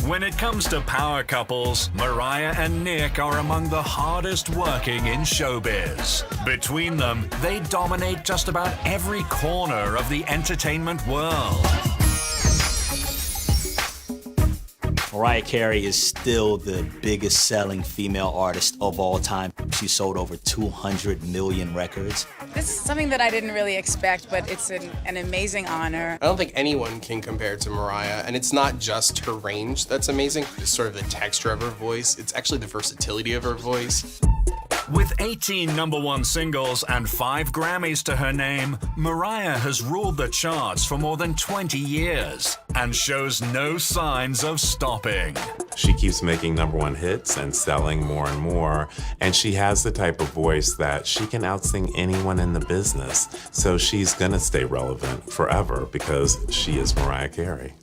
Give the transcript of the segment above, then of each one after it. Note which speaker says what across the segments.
Speaker 1: When it comes to power couples, Mariah and Nick are among the hardest working in showbiz. Between them, they dominate just about every corner of the entertainment world.
Speaker 2: Mariah Carey is still the biggest selling female artist of all time. She sold over 200 million records.
Speaker 3: This is something that I didn't really expect, but it's an amazing honor.
Speaker 4: I don't think anyone can compare to Mariah, and it's not just her range that's amazing. It's sort of the texture of her voice. It's actually the versatility of her voice.
Speaker 1: With 18 #1 singles and 5 Grammys to her name, Mariah has ruled the charts for more than 20 years and shows no signs of stopping.
Speaker 5: She keeps making #1 hits and selling more and more, and she has the type of voice that she can outsing anyone in the business. So she's gonna stay relevant forever because she is Mariah Carey.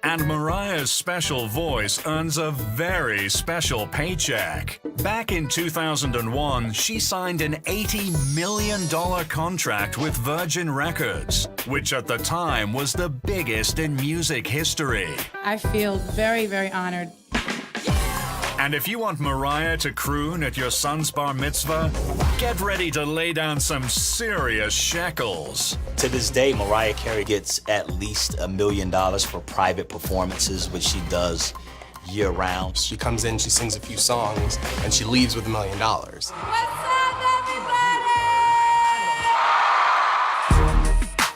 Speaker 1: And Mariah's special voice earns a very special paycheck. Back in 2001, she signed an $80 million contract with Virgin Records, which at the time was the biggest in music history.
Speaker 6: I feel very, very honored.
Speaker 1: And if you want Mariah to croon at your son's bar mitzvah, get ready to lay down some serious shekels.
Speaker 2: To this day, Mariah Carey gets at least $1 million for private performances, which she does year-round.
Speaker 4: She comes in, she sings a few songs, and she leaves with $1 million.
Speaker 3: What's up, everybody?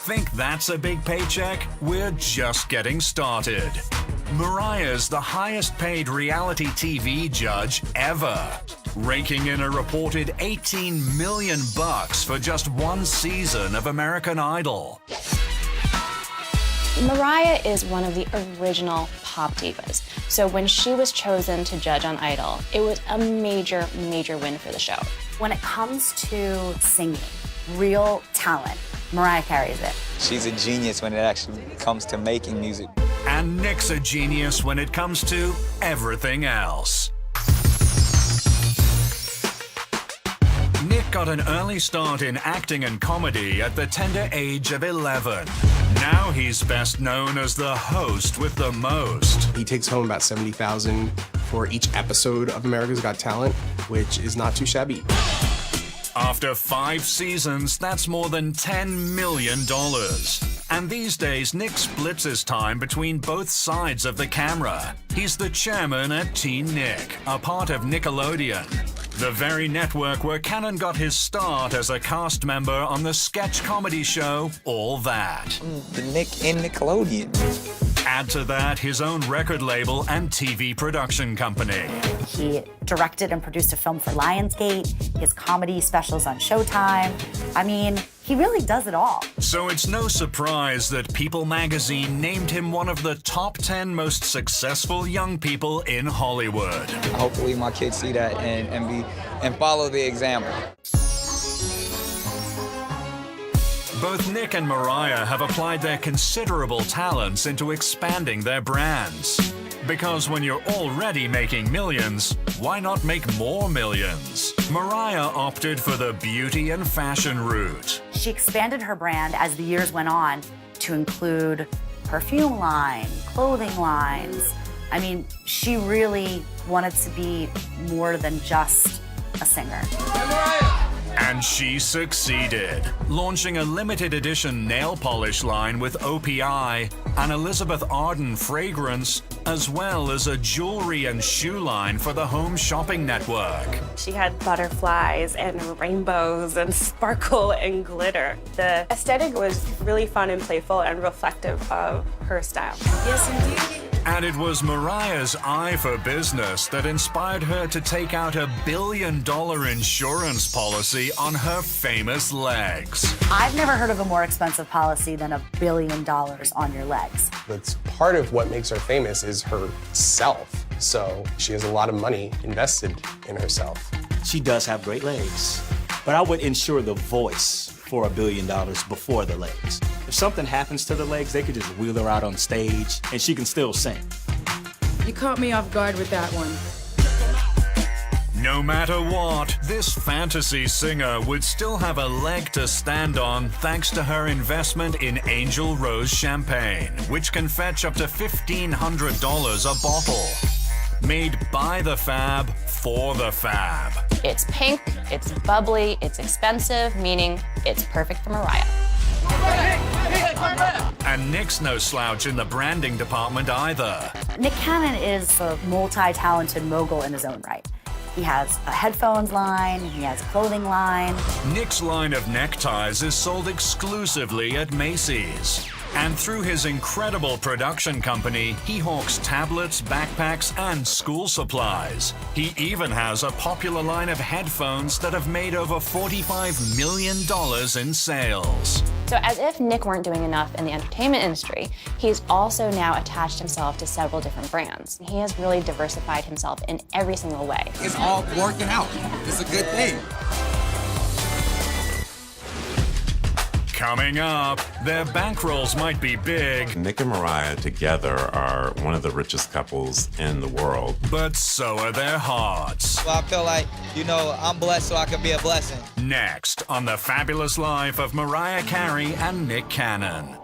Speaker 1: Think that's a big paycheck? We're just getting started. Mariah's the highest paid reality TV judge ever, raking in a reported $18 million for just one season of American Idol.
Speaker 7: Mariah is one of the original pop divas. So when she was chosen to judge on Idol, it was a major, major win for the show.
Speaker 8: When it comes to singing, real talent, Mariah Carey is it.
Speaker 9: She's a genius when it actually comes to making music.
Speaker 1: And Nick's a genius when it comes to everything else. Nick got an early start in acting and comedy at the tender age of 11. Now he's best known as the host with the most.
Speaker 4: He takes home about $70,000 for each episode of America's Got Talent, which is not too shabby.
Speaker 1: After 5 seasons, that's more than $10 million. And these days, Nick splits his time between both sides of the camera. He's the chairman at Teen Nick, a part of Nickelodeon, the very network where Cannon got his start as a cast member on the sketch comedy show All That.
Speaker 9: The Nick in Nickelodeon.
Speaker 1: Add to that his own record label and TV production company.
Speaker 8: He directed and produced a film for Lionsgate, his comedy specials on Showtime. I mean, he really does it all.
Speaker 1: So it's no surprise that People magazine named him one of the top 10 most successful young people in Hollywood.
Speaker 9: Hopefully my kids see that and follow the example.
Speaker 1: Both Nick and Mariah have applied their considerable talents into expanding their brands. Because when you're already making millions, why not make more millions? Mariah opted for the beauty and fashion route.
Speaker 8: She expanded her brand as the years went on to include perfume line, clothing lines. I mean, she really wanted to be more than just a singer.
Speaker 1: And she succeeded, launching a limited edition nail polish line with OPI, an Elizabeth Arden fragrance, as well as a jewelry and shoe line for the Home Shopping Network.
Speaker 10: She had butterflies and rainbows and sparkle and glitter. The aesthetic was really fun and playful and reflective of her style.
Speaker 3: Yes, indeed.
Speaker 1: And it was Mariah's eye for business that inspired her to take out a $1 billion insurance policy on her famous legs.
Speaker 8: I've never heard of a more expensive policy than $1 billion on your legs.
Speaker 4: That's part of what makes her famous is herself. So she has a lot of money invested in herself.
Speaker 2: She does have great legs, but I would insure the voice for $1 billion before the legs. If something happens to the legs, they could just wheel her out on stage and she can still sing.
Speaker 6: You caught me off guard with that one.
Speaker 1: No matter what, this fantasy singer would still have a leg to stand on thanks to her investment in Angel Rose Champagne, which can fetch up to $1,500 a bottle. Made by the fab, for the fab.
Speaker 7: It's pink, it's bubbly, it's expensive, meaning it's perfect for Mariah.
Speaker 1: And Nick's no slouch in the branding department either.
Speaker 8: Nick Cannon is a multi-talented mogul in his own right. He has a headphones line, he has a clothing line.
Speaker 1: Nick's line of neckties is sold exclusively at Macy's. And through his incredible production company, he hawks tablets, backpacks, and school supplies. He even has a popular line of headphones that have made over $45 million in sales.
Speaker 7: So as if Nick weren't doing enough in the entertainment industry, he's also now attached himself to several different brands. He has really diversified himself in every single way.
Speaker 11: It's all working out. It's a good thing.
Speaker 1: Coming up, their bankrolls might be big.
Speaker 5: Nick and Mariah together are one of the richest couples in the world.
Speaker 1: But so are their hearts.
Speaker 9: Well, I feel like, I'm blessed so I can be a blessing.
Speaker 1: Next on The Fabulous Life of Mariah Carey and Nick Cannon.